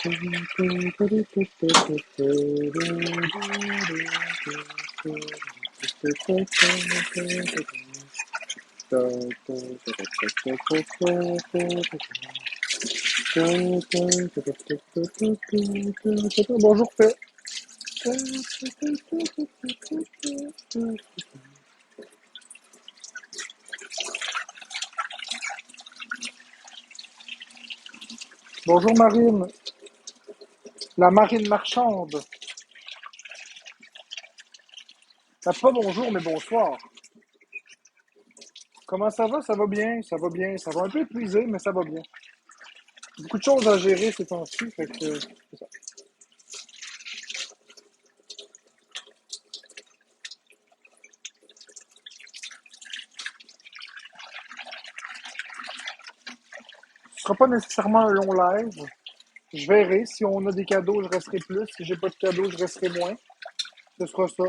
Bonjour, Pet. Bonjour, Marine. La marine marchande. Ah, pas bonjour, mais bonsoir. Comment ça va? Ça va bien, ça va bien. Ça va un peu épuisé, mais ça va bien. Beaucoup de choses à gérer ces temps-ci, fait que c'est ça. Ce sera pas nécessairement un long live. Je verrai. Si on a des cadeaux, je resterai plus. Si j'ai pas de cadeaux, je resterai moins. Ce sera ça.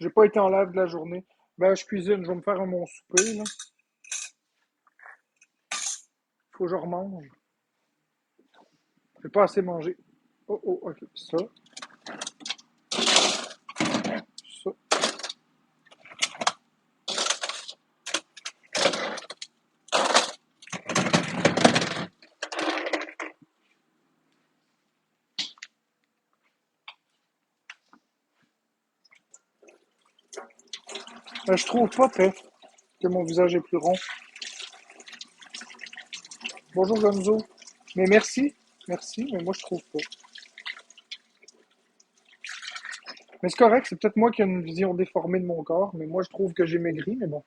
J'ai pas été en live de la journée. Ben, je cuisine. Je vais me faire mon souper, là. Faut que je remange. J'ai pas assez mangé. Oh, oh, ok. Ça. Je trouve pas, Pef, que mon visage est plus rond. Bonjour, Gonzo. Mais merci. Merci, mais moi, je trouve pas. Mais c'est correct, c'est peut-être moi qui ai une vision déformée de mon corps, mais moi, je trouve que j'ai maigri, mais bon.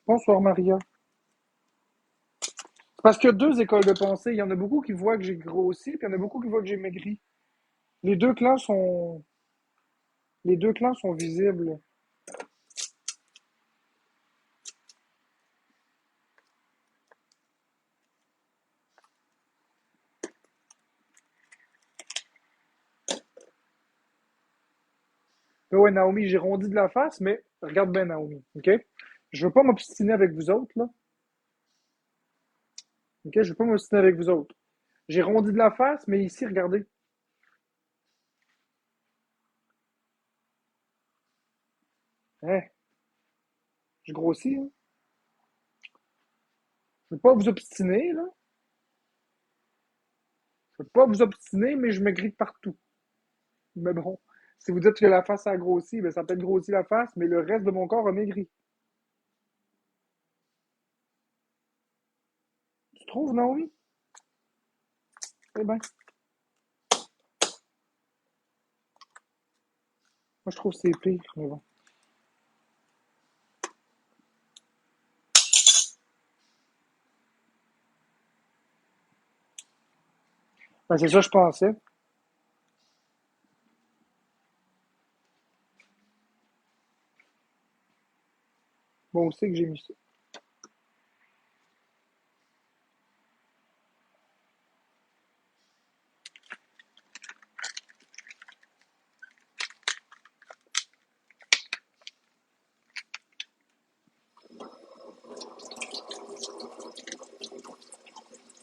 Bonsoir, Maria. Parce qu'il y a deux écoles de pensée. Il y en a beaucoup qui voient que j'ai grossi, puis il y en a beaucoup qui voient que j'ai maigri. Les deux clans sont, les deux clans sont visibles. Mais ouais, Naomi, j'ai rondi de la face, mais regarde bien, Naomi, ok? Je veux pas m'obstiner avec vous autres, là. Ok? Je veux pas m'obstiner avec vous autres. J'ai rondi de la face, mais ici, regardez. Hein? Je grossis, hein? Je veux pas vous obstiner, là. Je veux pas vous obstiner, mais je maigris de partout. Mais bon, si vous dites que la face a grossi, ben ça a peut-être grossi la face, mais le reste de mon corps a maigri. Tu trouves, Naomi? Eh ben, moi je trouve que c'est pire, mais bon. Ben, c'est ça que je pensais. Bon, aussi que j'ai mis ça.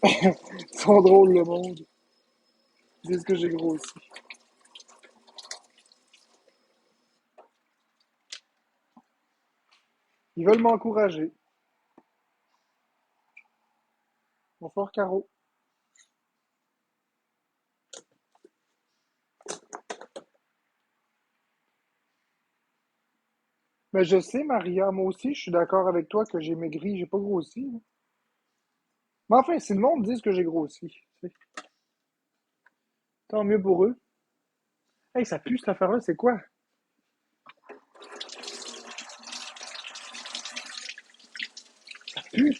Ils sont drôles, le monde. Ils disent que j'ai grossi. Ils veulent m'encourager. Bonsoir, Caro. Mais je sais, Maria, moi aussi, je suis d'accord avec toi que j'ai maigri, j'ai pas grossi, là. Mais enfin, si le monde dit que j'ai grossi, tu sais, tant mieux pour eux. Hey, ça pue cette affaire-là, c'est quoi? Ça pue?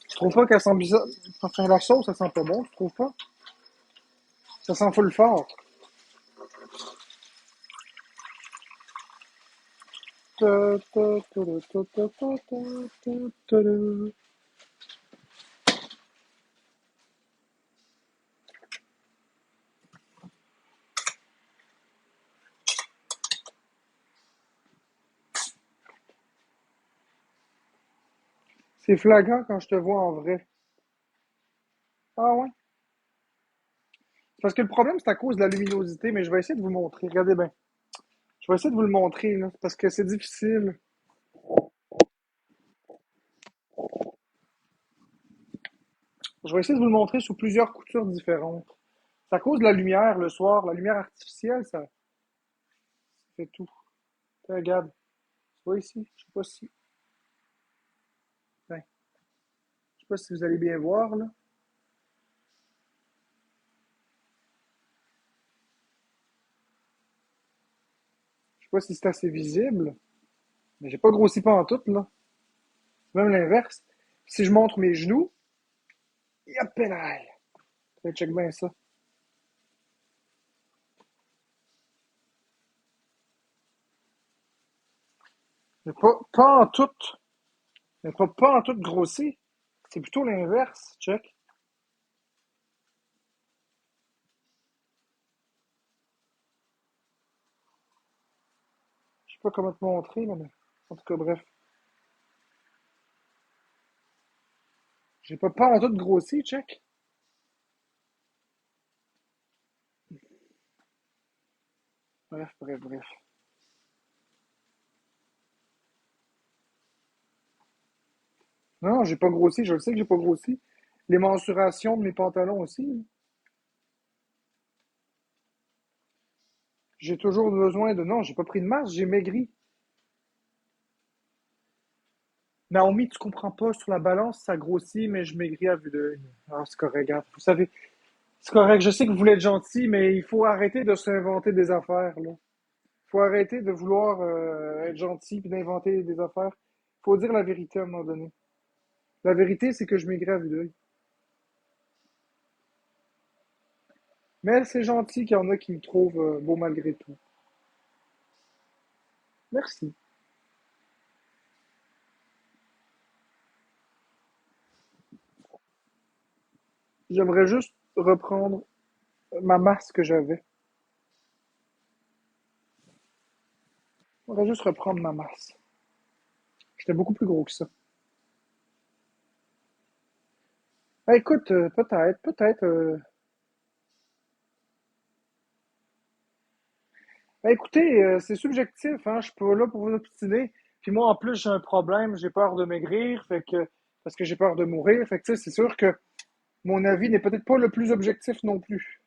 Je trouve pas qu'elle sent bizarre. Enfin, la sauce, ça sent pas bon, je trouve pas. Ça sent full fort. C'est flagrant quand je te vois en vrai. Ah ouais? Parce que le problème, c'est à cause de la luminosité, mais je vais essayer de vous montrer. Regardez bien. Je vais essayer de vous le montrer, là, parce que c'est difficile. Je vais essayer de vous le montrer sous plusieurs coutures différentes. C'est à cause de la lumière le soir. La lumière artificielle, ça fait tout. Regarde. Tu vois ici? Je sais pas si. Ben, je sais pas si vous allez bien voir, là. Je sais pas si c'est assez visible. Mais j'ai pas grossi pas en tout, là. C'est même l'inverse. Si je montre mes genoux, y'a pénal. Check bien ça. Mais pas en tout. Mais pas en tout grossi. C'est plutôt l'inverse. Check. Je sais pas comment te montrer, là, mais en tout cas, bref. J'ai pas en tout grossi, check. Bref, bref, bref. Non, j'ai pas grossi, je le sais que j'ai pas grossi. Les mensurations de mes pantalons aussi. J'ai toujours besoin de. Non, j'ai pas pris de masse, j'ai maigri. Naomi, tu comprends pas, sur la balance, ça grossit, mais je maigris à vue d'œil. Ah, c'est correct, regarde. Vous savez, c'est correct, je sais que vous voulez être gentil, mais il faut arrêter de s'inventer des affaires, là. Il faut arrêter de vouloir être gentil puis d'inventer des affaires. Il faut dire la vérité à un moment donné. La vérité, c'est que je maigris à vue d'œil. Mais c'est gentil qu'il y en a qui me trouvent beau malgré tout. Merci. J'aimerais juste reprendre ma masse que j'avais. J'aimerais juste reprendre ma masse. J'étais beaucoup plus gros que ça. Ah, écoute, peut-être. Ben, écoutez, c'est subjectif, hein. Je suis pas là pour vous obstiner. Puis moi, en plus, j'ai un problème. J'ai peur de maigrir, fait que parce que j'ai peur de mourir. Fait que tu sais, c'est sûr que mon avis n'est peut-être pas le plus objectif non plus.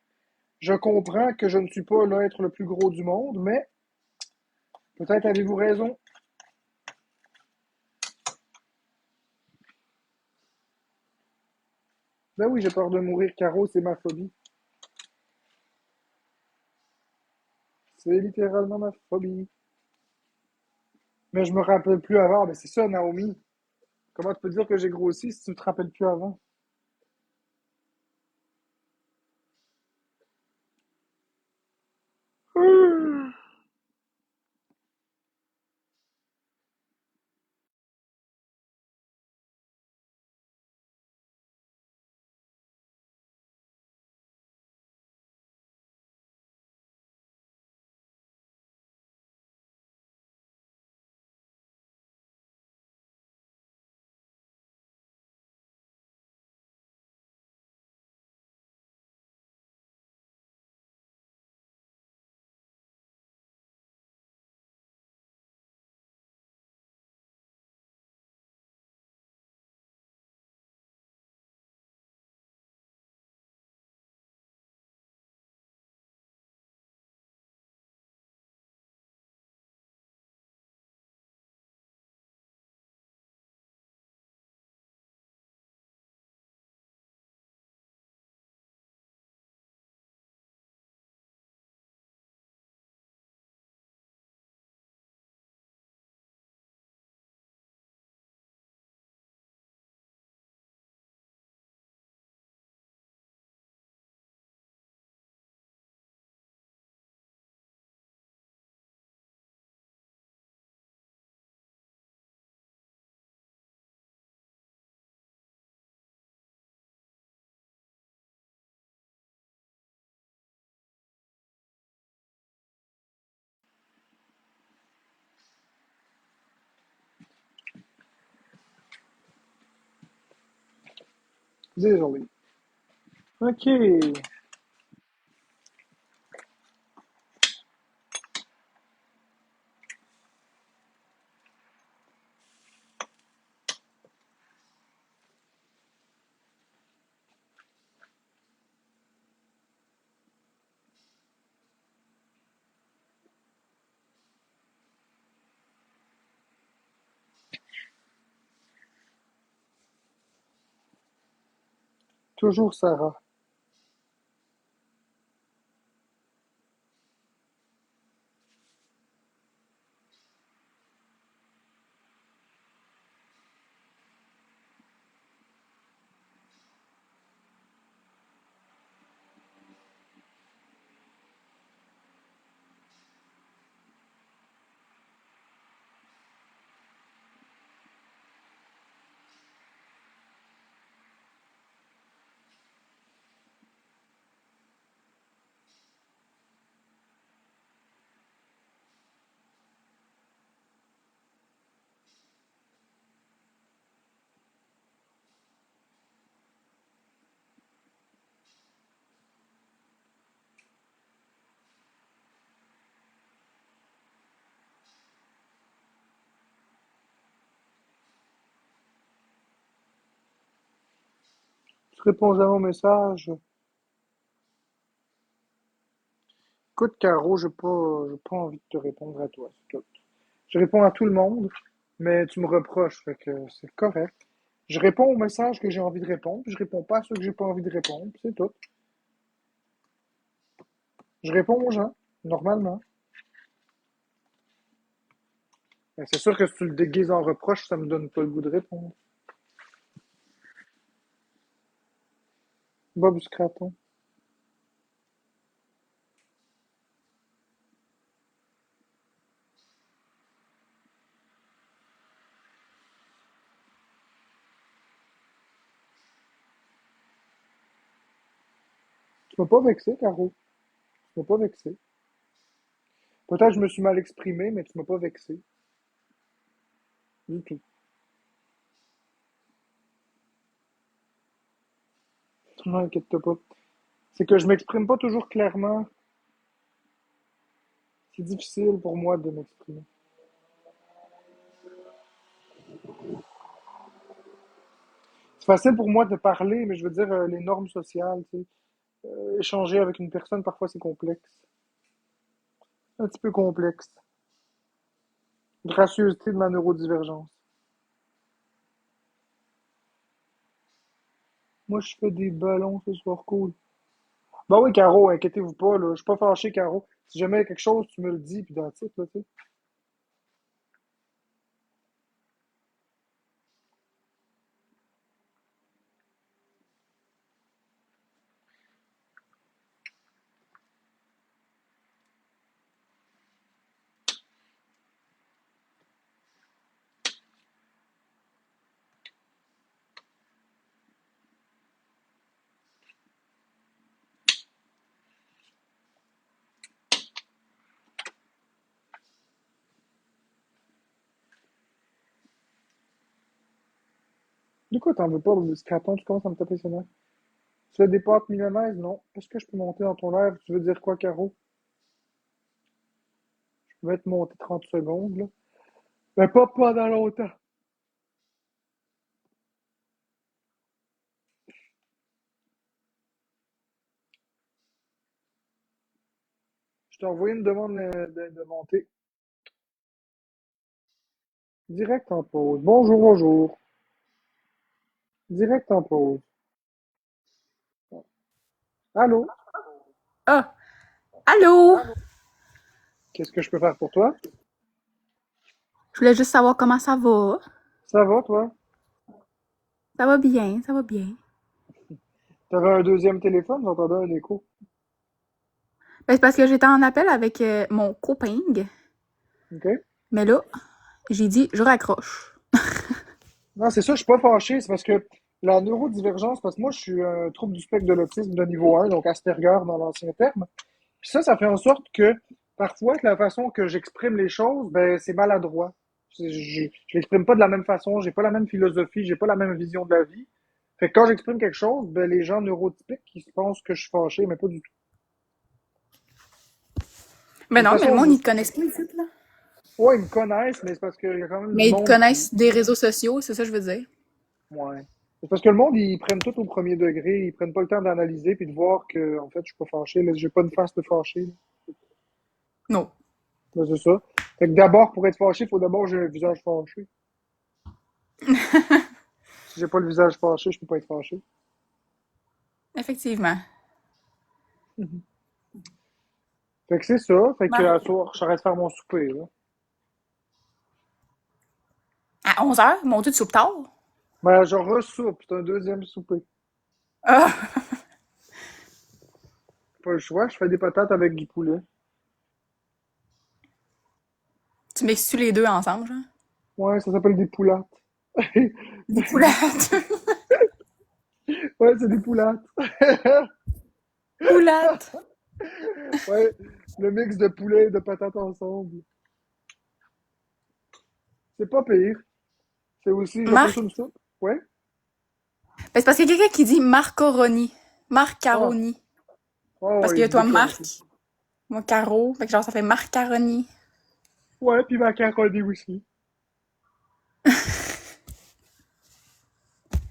Je comprends que je ne suis pas l'être le plus gros du monde, mais peut-être avez-vous raison. Ben oui, j'ai peur de mourir, Caro, c'est ma phobie. C'est littéralement ma phobie. Mais je me rappelle plus avant. Ben c'est ça, Naomi. Comment tu peux dire que j'ai grossi si tu te rappelles plus avant? Désolé. OK. Toujours Sarah. Tu réponds jamais au message. Écoute, Caro, j'ai pas envie de te répondre à toi, c'est tout. Je réponds à tout le monde, mais tu me reproches, fait que c'est correct. Je réponds aux messages que j'ai envie de répondre, puis je réponds pas à ceux que j'ai pas envie de répondre, puis c'est tout. Je réponds aux gens, normalement. Mais c'est sûr que si tu le déguises en reproche, ça me donne pas le goût de répondre. Bob Scraton. Tu m'as pas vexé, Caro. Tu m'as pas vexé. Peut-être que je me suis mal exprimé, mais tu m'as pas vexé. Du tout. Non, inquiète-toi pas. C'est que je m'exprime pas toujours clairement. C'est difficile pour moi de m'exprimer. C'est facile pour moi de parler, mais je veux dire, les normes sociales, tu sais. Échanger avec une personne, parfois, c'est complexe. Un petit peu complexe. Gracieuseté de ma neurodivergence. Moi, je fais des ballons ce soir, cool. Bah oui, Caro, inquiétez-vous pas, là. Je suis pas fâché, Caro. Si jamais il y a quelque chose, tu me le dis, puis dans le titre, là, tu sais. De quoi t'en veux pas, le scraton, tu commences à me taper sur nerfs. Tu fais des pâtes milanaises, non? Est-ce que je peux monter dans ton live? Tu veux dire quoi, Caro? Je vais te monter 30 secondes, là. Mais pas pendant longtemps. Je t'ai envoyé une demande de monter. Direct en pause. Bonjour, bonjour. Direct en pause. Allô? Ah, allô? Qu'est-ce que je peux faire pour toi? Je voulais juste savoir comment ça va. Ça va, toi? Ça va bien, ça va bien. T'avais un deuxième téléphone? J'entendais un écho. Ben, c'est parce que j'étais en appel avec mon copain, OK? mais là, j'ai dit, je raccroche. Non, c'est ça, je suis pas fâché. C'est parce que la neurodivergence, parce que moi, je suis un trouble du spectre de l'autisme de niveau 1, donc Asperger dans l'ancien terme. Puis ça fait en sorte que parfois, la façon que j'exprime les choses, ben, c'est maladroit. Je l'exprime pas de la même façon, j'ai pas la même philosophie, j'ai pas la même vision de la vie. Fait que quand j'exprime quelque chose, ben, les gens neurotypiques, ils pensent que je suis fâché, mais pas du tout. Ben Mais de toute non, mais le façon, monde, ils te connaissent pas ici, là. ouais, ils me connaissent, mais c'est parce qu'il y a quand même du Mais ils te monde qui. connaissent des réseaux sociaux, c'est ça que je veux dire. Ouais. C'est parce que le monde, ils prennent tout au premier degré, ils prennent pas le temps d'analyser puis de voir que, en fait, je suis pas fâché, là, j'ai pas une face de fâché. Là. Non. Ben, c'est ça. Fait que d'abord, pour être fâché, il faut d'abord que j'ai un visage fâché. Si j'ai pas le visage fâché, je peux pas être fâché. Effectivement. Mhm. Fait que c'est ça. Fait que Mar- à soir, j'arrête de faire mon souper, là. À 11 heures, mon Dieu, tu soupes tard. Ben, je ressoupe, c'est un deuxième souper. Ah! Pas le choix, je fais des patates avec du poulet. Tu mixes-tu les deux ensemble, genre? Ouais, ça s'appelle des poulattes. Des poulattes. Ouais, c'est des poulattes. Poulattes. Ouais, le mix de poulet et de patates ensemble. C'est pas pire. C'est aussi, j'appelle ça Marc. une soupe. Ouais. Ben, c'est parce qu'il y a quelqu'un qui dit Marcoroni. Ah, Marcaroni. oh, Parce ouais, que il se toi, déclare Marc, aussi. moi, Caro. Fait que genre, ça fait Marcaroni. Ouais, puis macaroni aussi.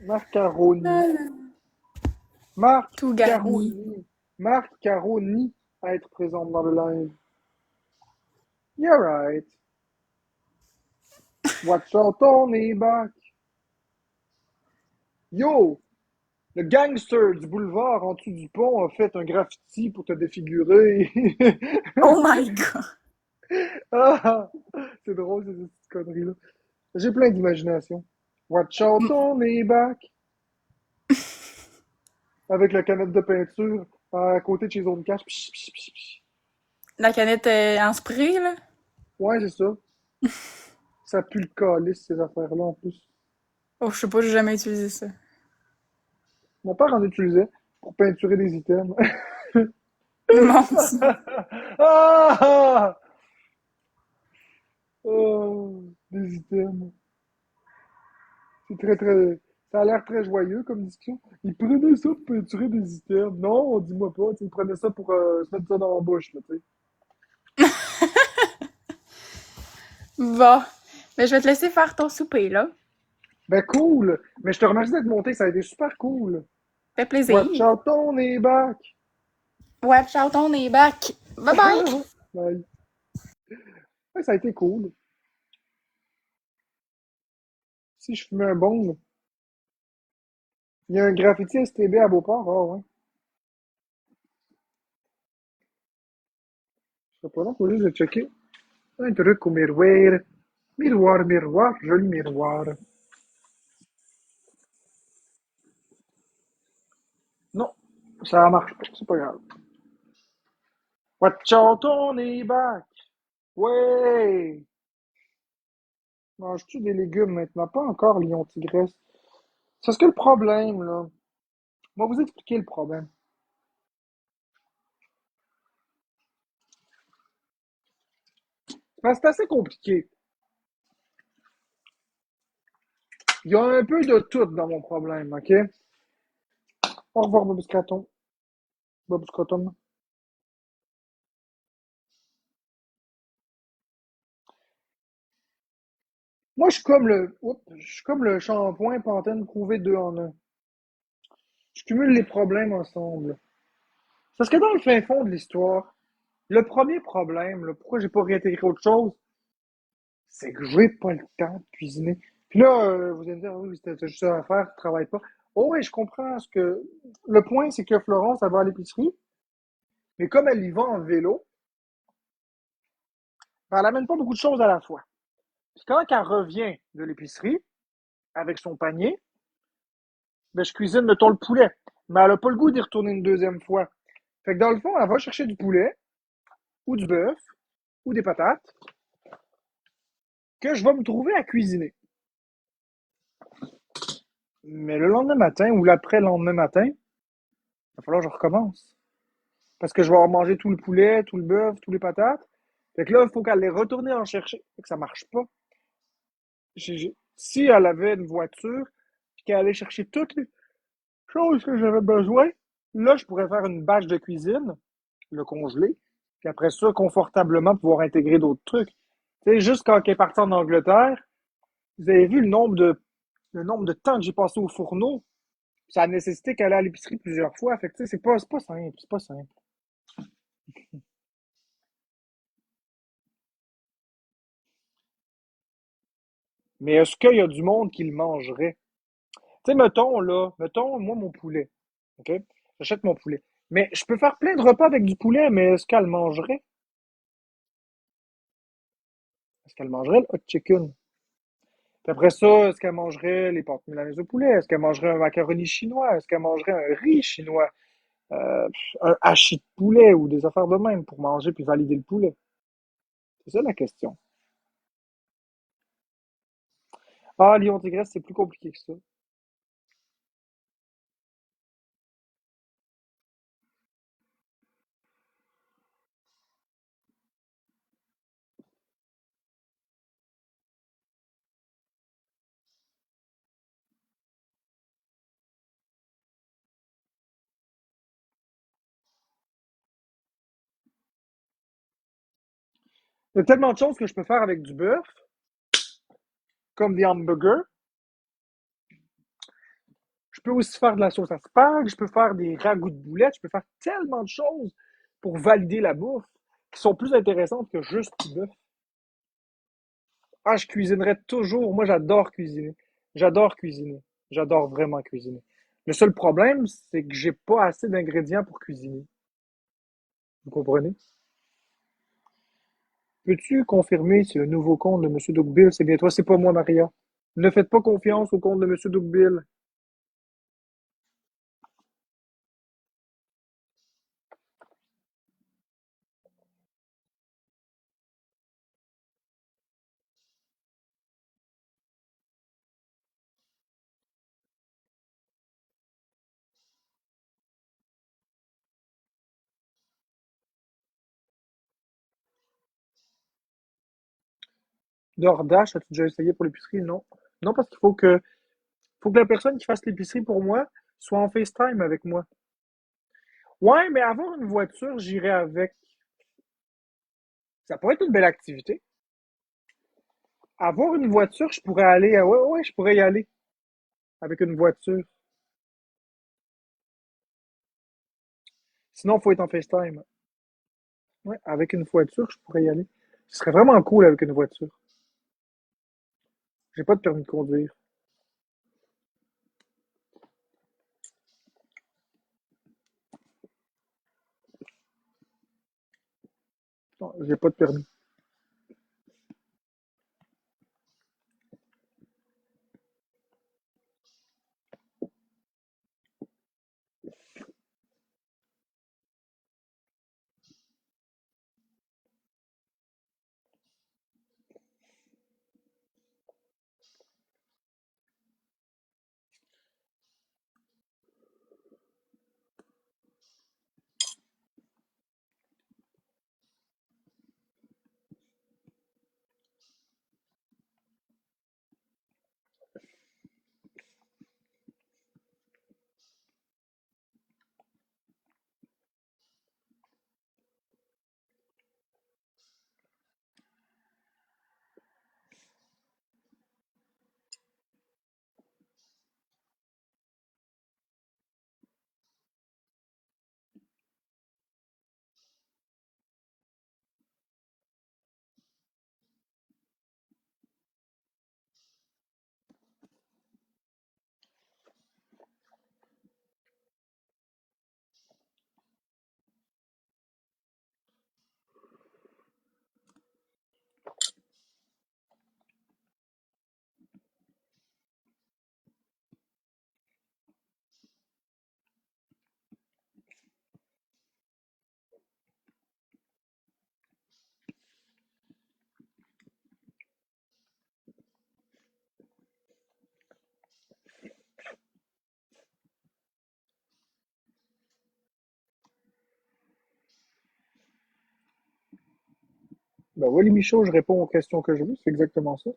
Macaroni. Tout garni. Macaroni. Macaroni à être présente dans le live. Yeah, right. Watch out, on est back. Yo, le gangster du boulevard en dessous du pont a fait un graffiti pour te défigurer. Oh my god. Ah, c'est drôle, ces petites conneries-là. J'ai plein d'imagination. Watch out, on est back. Avec la canette de peinture à côté de chez Zone Cash. Psh, psh, psh, psh. La canette en spray, là. Ouais, c'est ça. Ça pue le calice, ces affaires-là, en plus. Oh, je sais pas, j'ai jamais utilisé ça. Mon père en utilisait pour peinturer des items. Mon Dieu. Ah! Oh, des items. C'est très, très. Ça a l'air très joyeux comme discussion. Ils prenaient ça pour peinturer des items. Non, dis-moi pas. Ils prenaient ça pour se mettre ça dans la bouche, là, tu sais. Va. Mais je vais te laisser faire ton souper, là. Ben cool! Mais je te remercie d'être monté, ça a été super cool. Fait Watch plaisir. out, on est back! Ouais, ciao, on est back. Bye bye. Bye. Ouais, ça a été cool. Si je fumais un bong, il y a un graffiti STB à Beauport. Ah ouais. Je sais pas long, faut juste le checker. Un truc au miroir. Miroir, miroir, joli miroir. Non, ça marche pas, c'est pas grave. Watch out, on est back! Ouais! Manges-tu des légumes maintenant? Pas encore, lion tigresse. C'est ce que le problème, là. On va vous expliquer le problème. Ben, c'est assez compliqué. Il y a un peu de tout dans mon problème, ok? Au revoir, Bobus Craton. Bobus Craton. Moi, je suis comme le shampoing Pantene prouvé deux en un. Je cumule les problèmes ensemble. Parce que dans le fin fond de l'histoire, le premier problème, là, pourquoi j'ai pas réintégré autre chose, c'est que j'ai pas le temps de cuisiner. Puis là, vous allez me dire, oui, c'était juste ça à faire, tu travailles pas. Oh oui, je comprends ce que. Le point, c'est que Florence, elle va à l'épicerie, mais comme elle y va en vélo, ben, elle amène pas beaucoup de choses à la fois. Puis quand elle revient de l'épicerie, avec son panier, ben, je cuisine, mettons, le poulet. Mais elle a pas le goût d'y retourner une deuxième fois. Fait que dans le fond, elle va chercher du poulet, ou du bœuf, ou des patates, que je vais me trouver à cuisiner. Mais le lendemain matin, ou l'après-lendemain matin, il va falloir que je recommence. Parce que je vais avoir mangé tout le poulet, tout le bœuf, tous les patates. Fait que là, il faut qu'elle les retourne en chercher. Fait que ça marche pas. Si elle avait une voiture, puis qu'elle allait chercher toutes les. Chose que j'avais besoin. Là, je pourrais faire une bâche de cuisine, le congeler, puis après ça, confortablement pouvoir intégrer d'autres trucs. Tu sais, juste quand elle est partie en Angleterre, vous avez vu le nombre de temps que j'ai passé au fourneau. Ça a nécessité qu'elle aille à l'épicerie plusieurs fois. Fait que, tu sais, c'est pas simple, c'est pas simple. Mais est-ce qu'il y a du monde qui le mangerait? Tu sais, mettons, moi, mon poulet. OK? J'achète mon poulet. Mais je peux faire plein de repas avec du poulet, mais est-ce qu'elle mangerait? Est-ce qu'elle mangerait le hot chicken? Puis après ça, est-ce qu'elle mangerait les pâtes milanaises au poulet? Est-ce qu'elle mangerait un macaroni chinois? Est-ce qu'elle mangerait un riz chinois? Un hachis de poulet ou des affaires de même pour manger puis valider le poulet? C'est ça la question. Ah, Lyon Tigresse, c'est plus compliqué que ça. Il y a tellement de choses que je peux faire avec du bœuf, comme des hamburgers. Je peux aussi faire de la sauce à spag, je peux faire des ragoûts de boulettes, je peux faire tellement de choses pour valider la bouffe qui sont plus intéressantes que juste du bœuf. Ah, je cuisinerai toujours. Moi, j'adore cuisiner. J'adore cuisiner. J'adore vraiment cuisiner. Le seul problème, c'est que j'ai pas assez d'ingrédients pour cuisiner. Vous comprenez? Peux-tu confirmer si le nouveau compte de Monsieur Dougbill, c'est bien toi? C'est pas moi, Maria. Ne faites pas confiance au compte de Monsieur Dougbill. DoorDash, as-tu déjà essayé pour l'épicerie? Non. Non, parce faut que la personne qui fasse l'épicerie pour moi soit en FaceTime avec moi. Ouais, mais avoir une voiture, j'irai avec. Ça pourrait être une belle activité. Avoir une voiture, je pourrais aller. Ouais, ouais, je pourrais y aller avec une voiture. Sinon, il faut être en FaceTime. Ouais, avec une voiture, je pourrais y aller. Ce serait vraiment cool avec une voiture. J'ai pas de permis de conduire. Non, j'ai pas de permis. Ben oui, les Michaud, je réponds aux questions que je veux, c'est exactement ça.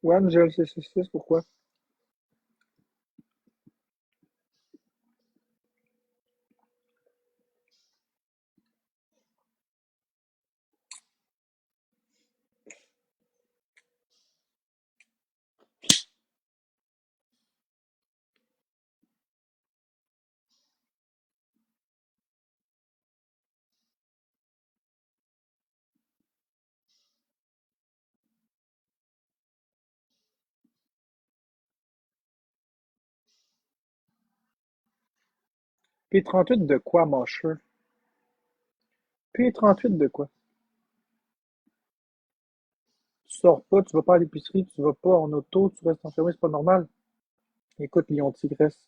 Ouais, Angel, c'est pourquoi? P38 de quoi, Mosher? P38 de quoi? Tu sors pas, tu vas pas à l'épicerie, tu vas pas en auto, tu restes enfermé, c'est pas normal. Écoute, Lion Tigresse,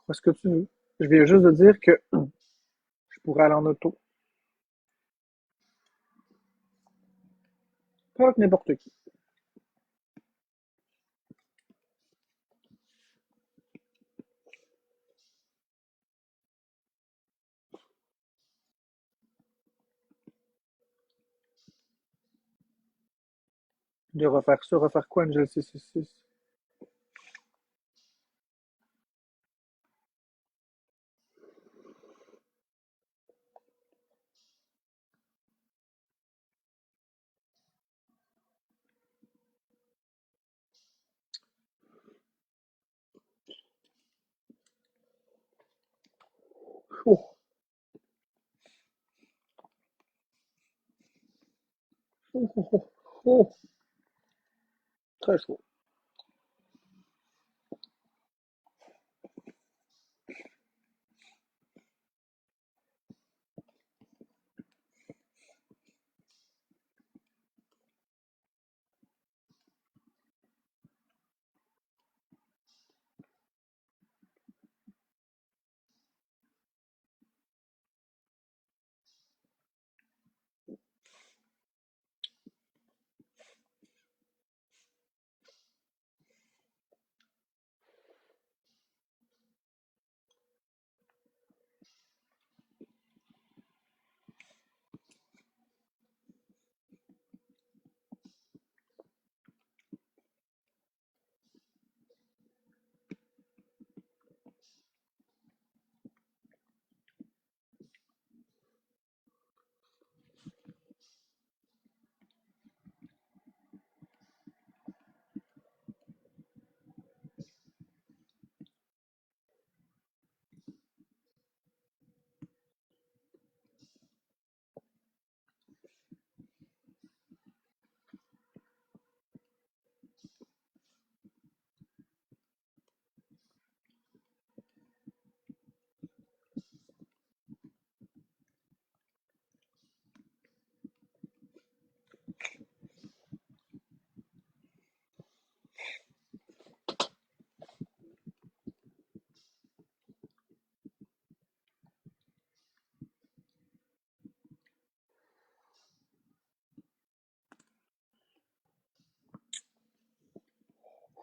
fais ce que tu veux. Je viens juste de dire que je pourrais aller en auto. Pas avec n'importe qui. De refaire ça, refaire quoi, Angel 666? Oh, oh, oh, oh, oh, très chaud.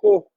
Oh,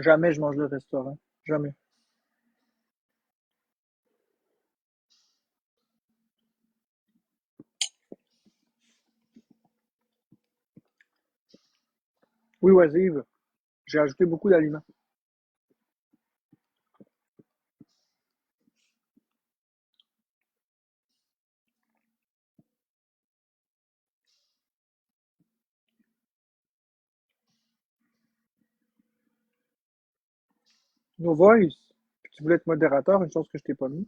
jamais je mange de restaurant. Jamais. Oui, oisive. J'ai ajouté beaucoup d'aliments. No Voice. Puis tu voulais être modérateur, une chose que je t'ai pas mis.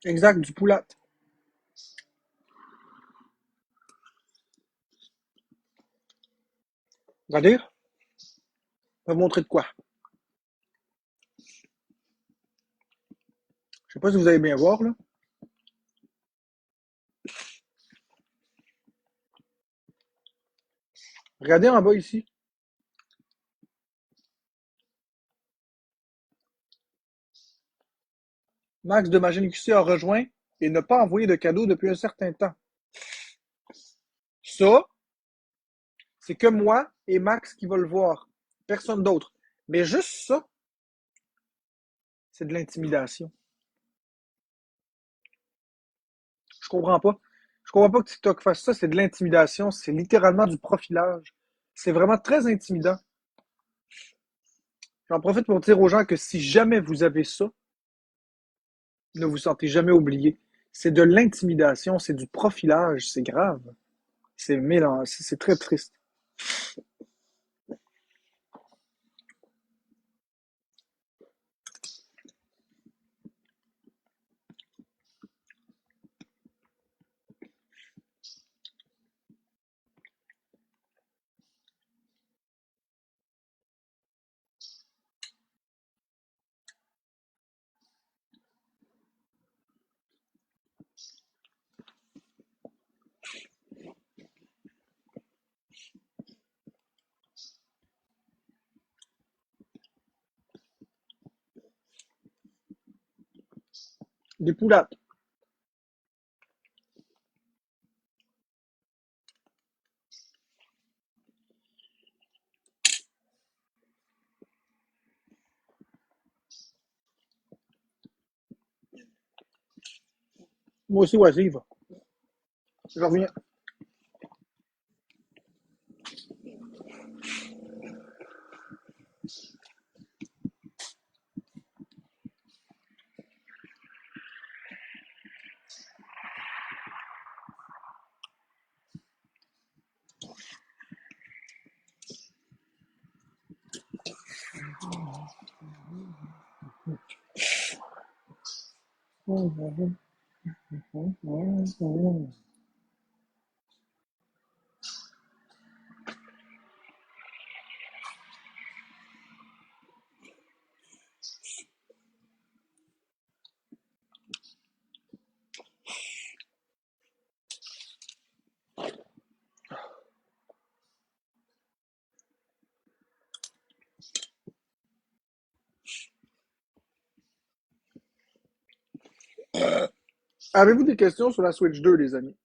Exact, du poulet. Regardez, je vais vous montrer de quoi. Je sais pas si vous allez bien voir, là. Regardez en bas ici. Max de Magine QC a rejoint et n'a pas envoyé de cadeau depuis un certain temps. Ça, c'est que moi et Max qui va le voir. Personne d'autre. Mais juste ça, c'est de l'intimidation. Je comprends pas. Je comprends pas que TikTok fasse ça. C'est de l'intimidation. C'est littéralement du profilage. C'est vraiment très intimidant. J'en profite pour dire aux gens que si jamais vous avez ça, ne vous sentez jamais oublié. C'est de l'intimidation, c'est du profilage, c'est grave. C'est mélange, c'est très triste. Des poulattes. Moi aussi, oisive. Je reviens. Avez-vous des questions sur la Switch 2, les amis?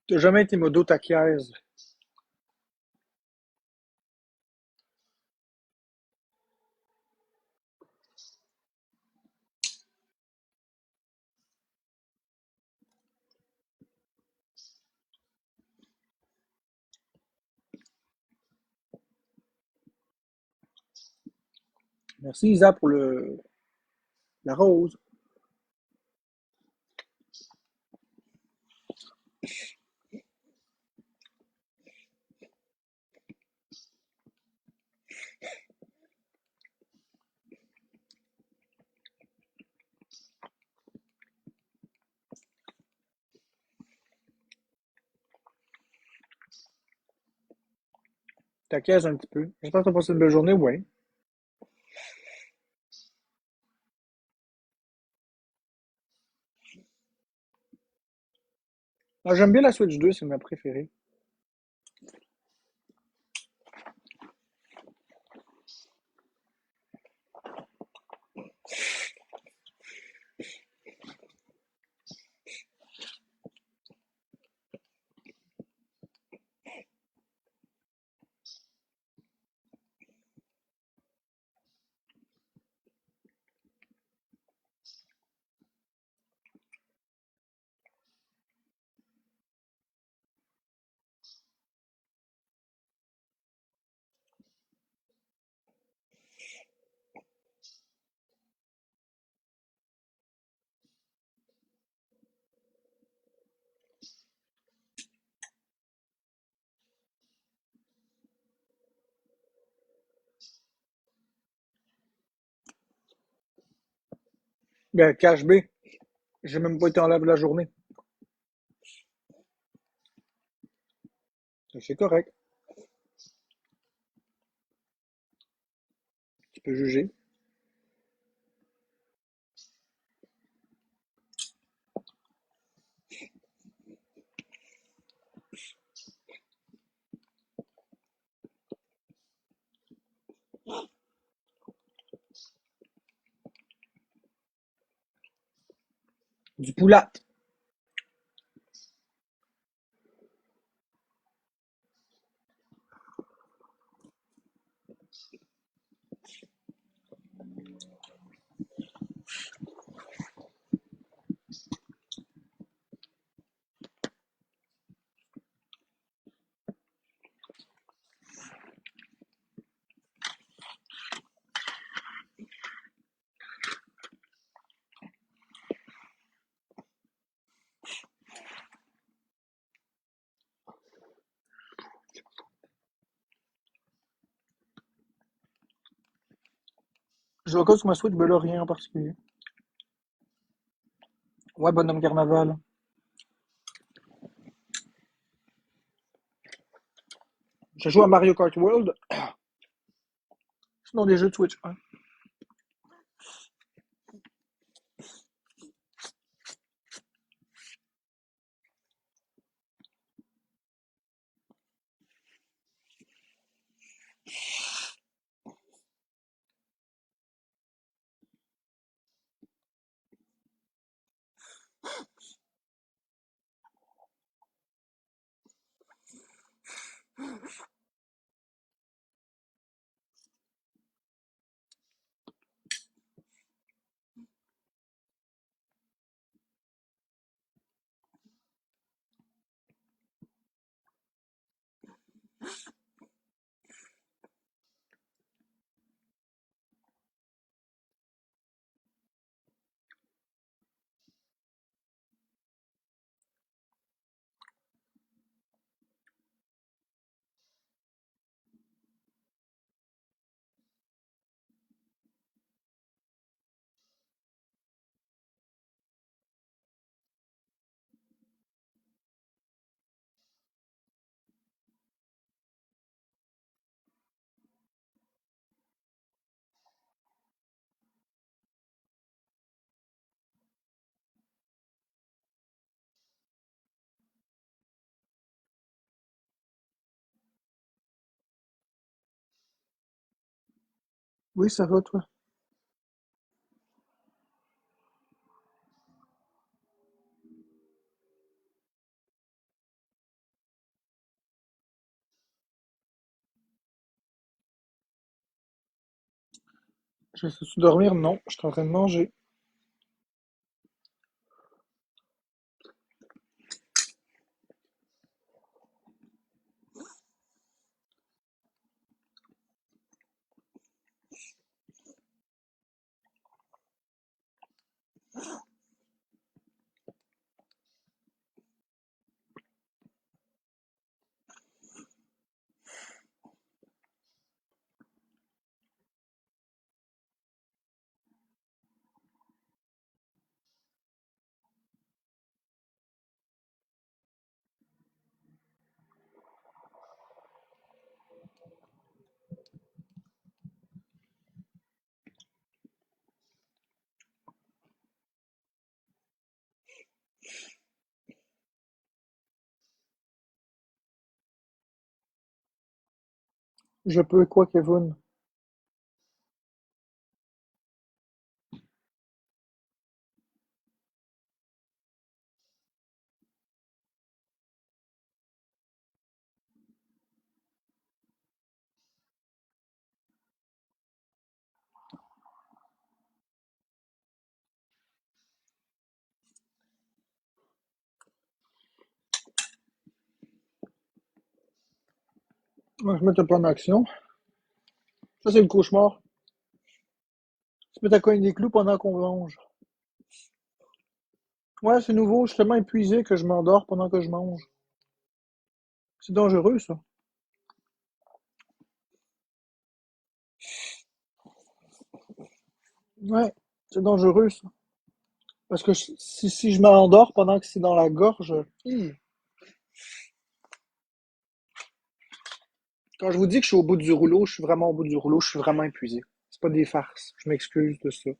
T'as jamais été modo taquière. Merci Isa pour la rose. Taquière un petit peu. J'espère que t'as passé une belle journée, ouais. Ah, j'aime bien la Switch 2, c'est ma préférée. Ben, cash B, j'ai même pas été en live la journée. C'est correct. Tu peux juger. Du poulat. Je vois sur ma Switch, ben là, rien en particulier. Ouais, bonhomme carnaval. Je joue à Mario Kart World, sinon des jeux de Switch. Hein. Oui, ça va, toi. Je vais dormir? Non, je suis en train de manger. Je peux quoi, Kevin? Ouais, je mets un plan d'action. Ça, c'est le cauchemar. Tu mets ta cogne des clous pendant qu'on mange. Ouais, c'est nouveau. Je suis tellement épuisé que je m'endors pendant que je mange. C'est dangereux, ça. Ouais, c'est dangereux, ça. Parce que si je m'endors pendant que c'est dans la gorge, quand je vous dis que je suis au bout du rouleau, je suis vraiment au bout du rouleau, je suis vraiment épuisé. C'est pas des farces. Je m'excuse de ça.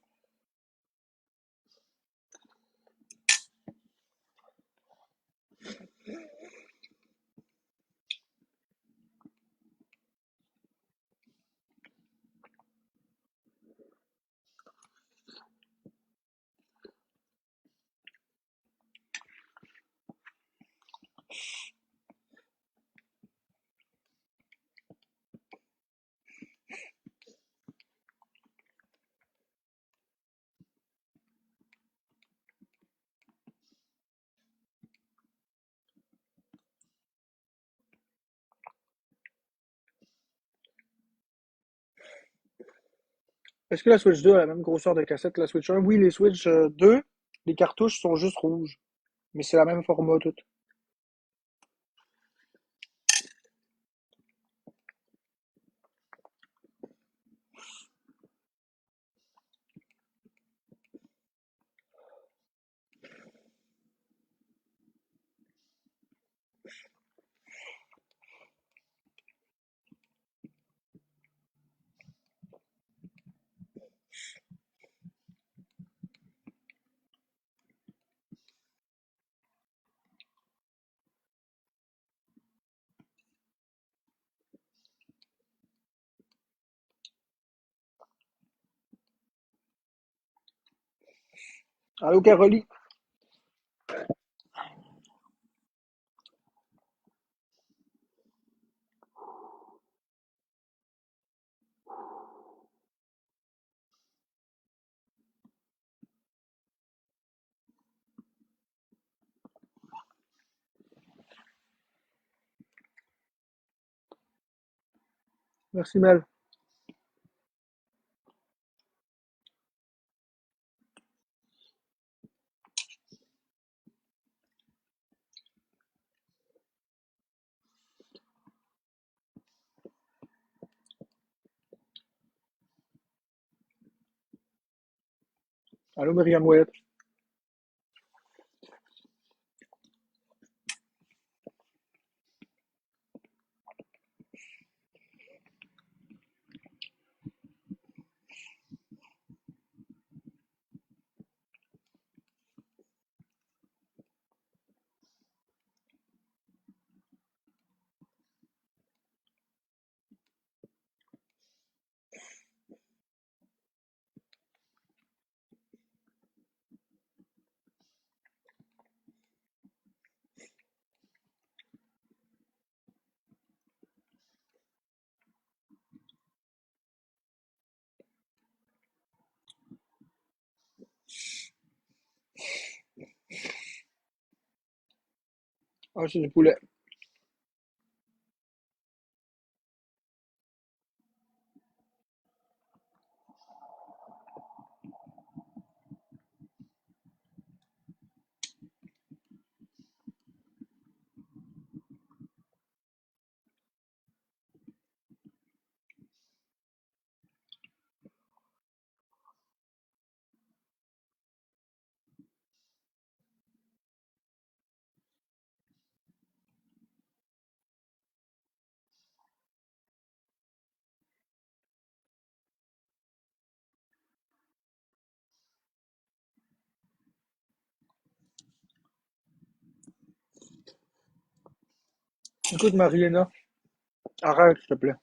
Est-ce que la Switch 2 a la même grosseur de cassette que la Switch 1? Oui, les Switch 2, les cartouches sont juste rouges. Mais c'est la même format tout. Allô, Caroline? Merci, Mel. Allô, Myriam Ouellet. Ah, c'est du poulet. Écoute, Mariana, arrête, s'il te plaît.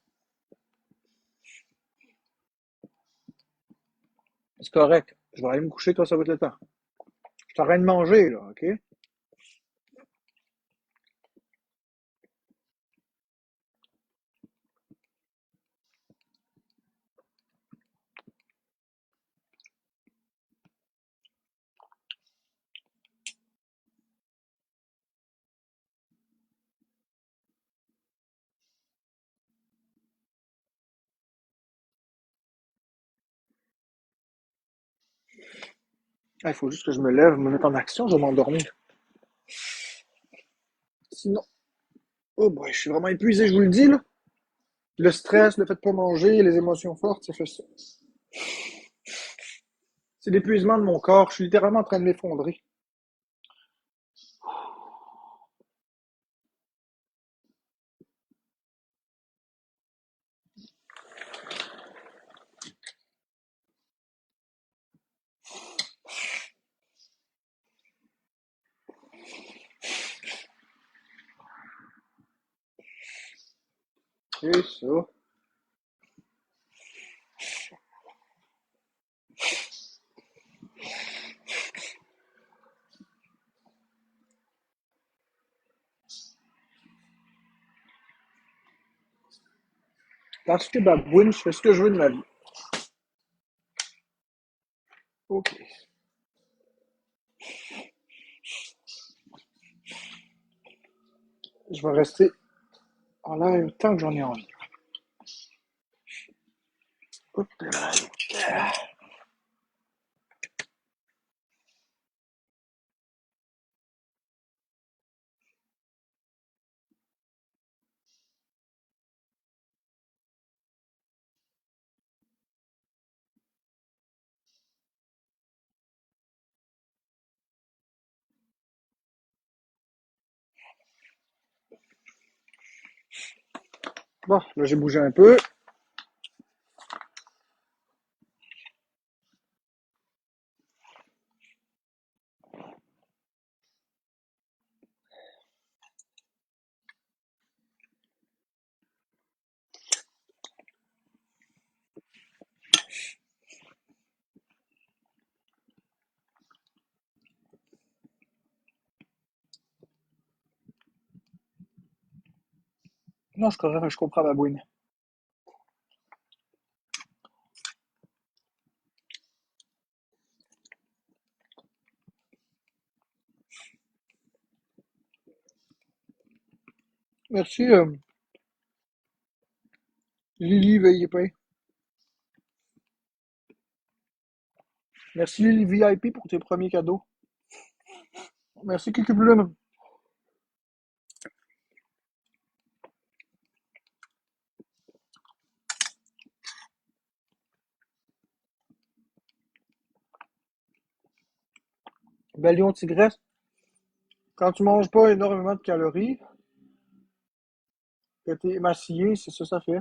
C'est correct. Je vais aller me coucher, toi, ça va être le temps. Je t'arrête de manger, là, OK? Ah, il faut juste que je me lève, me mettre en action, je vais m'endormir. Sinon, oh boy, je suis vraiment épuisé, je vous le dis, là. Le stress, le fait de pas manger, les émotions fortes, ça fait ça. C'est l'épuisement de mon corps. Je suis littéralement en train de m'effondrer. C'est ça. Parce que babouine, je fais ce que je veux de ma vie. Ok. Je vais rester en l'air tant que j'en ai envie. Hop là. Bon, là j'ai bougé un peu. Non, je comprends babouine. Merci, Lily VIP. Merci Lily VIP pour tes premiers cadeaux. Merci Kiki Plume. Balion Tigresse. Quand tu manges pas énormément de calories, que t'es émacié, c'est ça, ça fait.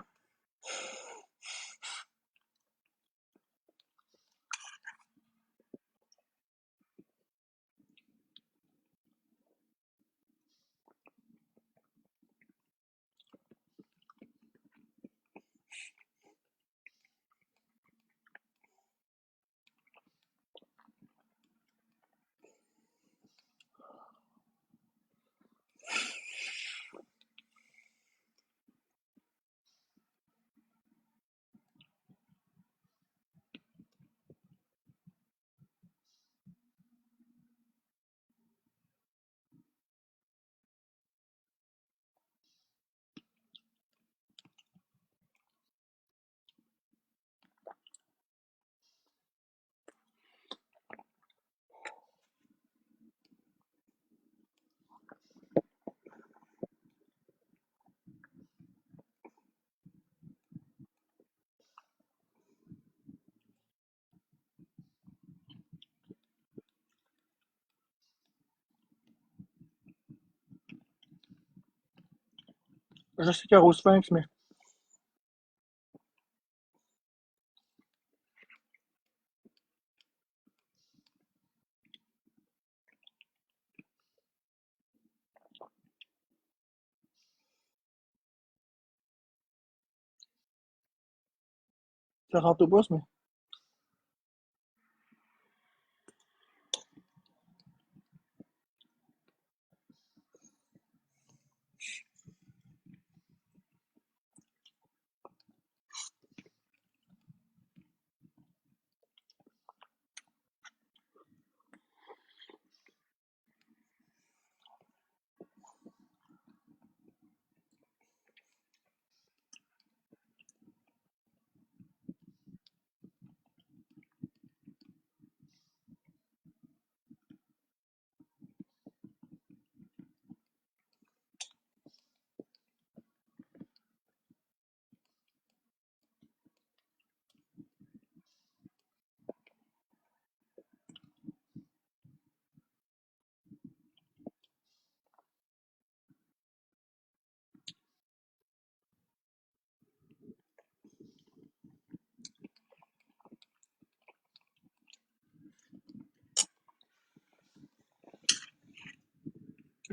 Je sais Caro Sphinx, mais ça rentre au boss, mais.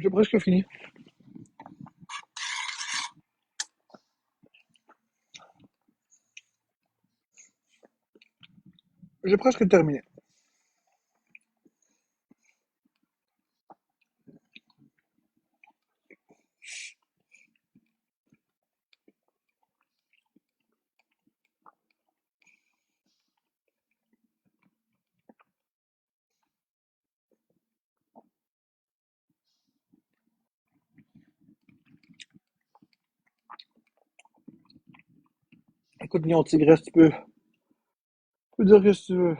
J'ai presque fini. J'ai presque terminé. Écoute, Lyon Tigresse, tu peux dire que tu veux.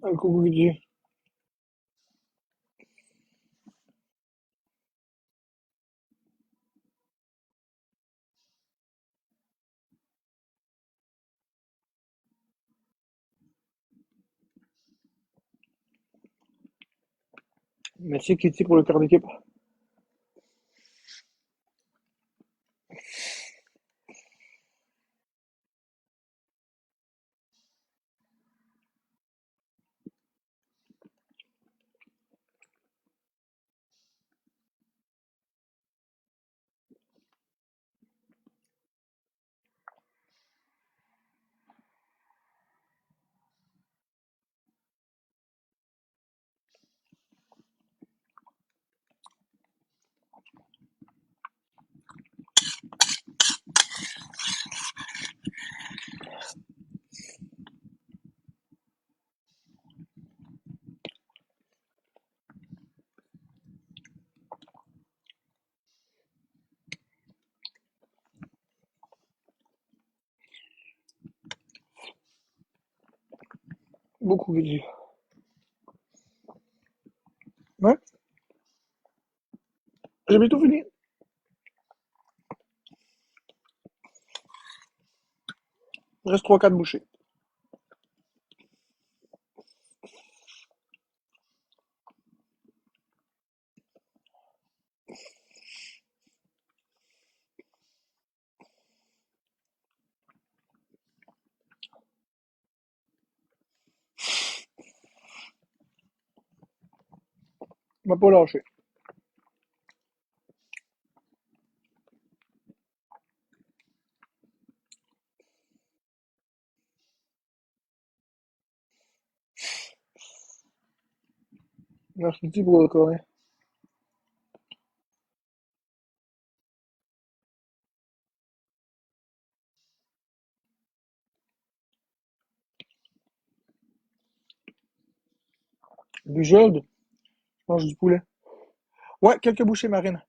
Un coucou, Guigui. Merci, Kitty, pour le cœur d'équipe. Beaucoup, Guigui. Ouais, j'ai bientôt fini. Il reste 3-4 bouchées. On m'a pas lâché. Merci, Kitty, pour le cornet. Du jode, je mange du poulet. Ouais, quelques bouchées, Marine.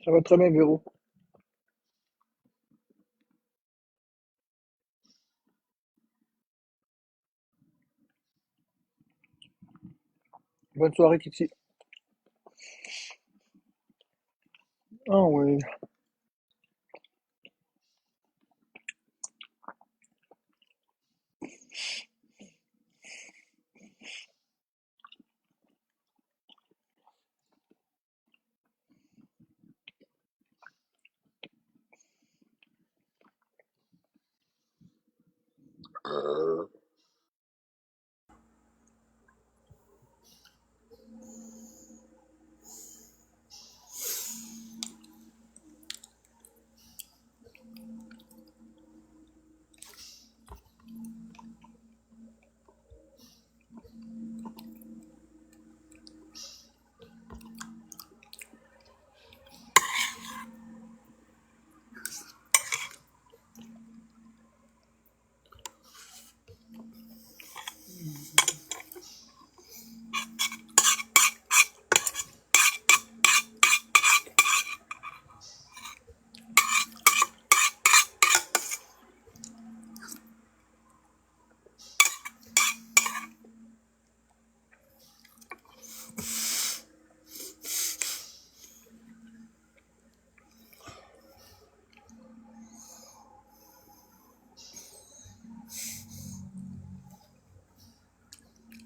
Ça va très bien, Véro. Bonne soirée, Kitty. Ah oui.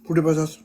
Poulet patates.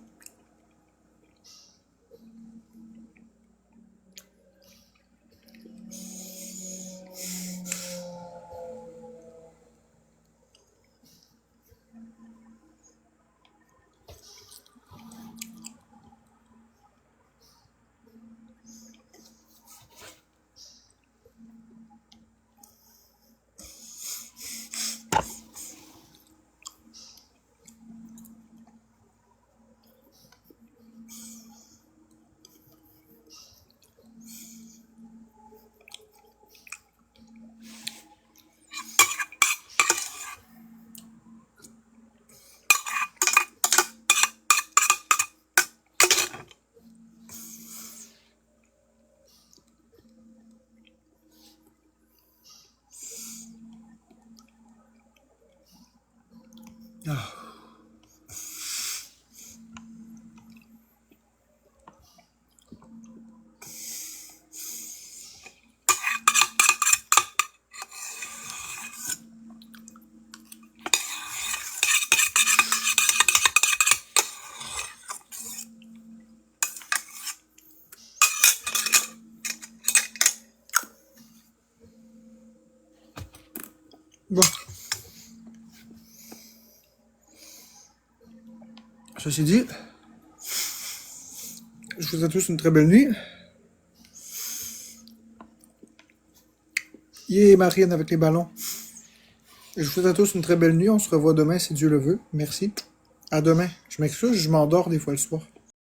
Ah. Bon, ceci dit, je vous souhaite à tous une très belle nuit. Yeah, Marine avec les ballons. Je vous souhaite à tous une très belle nuit. On se revoit demain si Dieu le veut. Merci. À demain. Je m'excuse, je m'endors des fois le soir.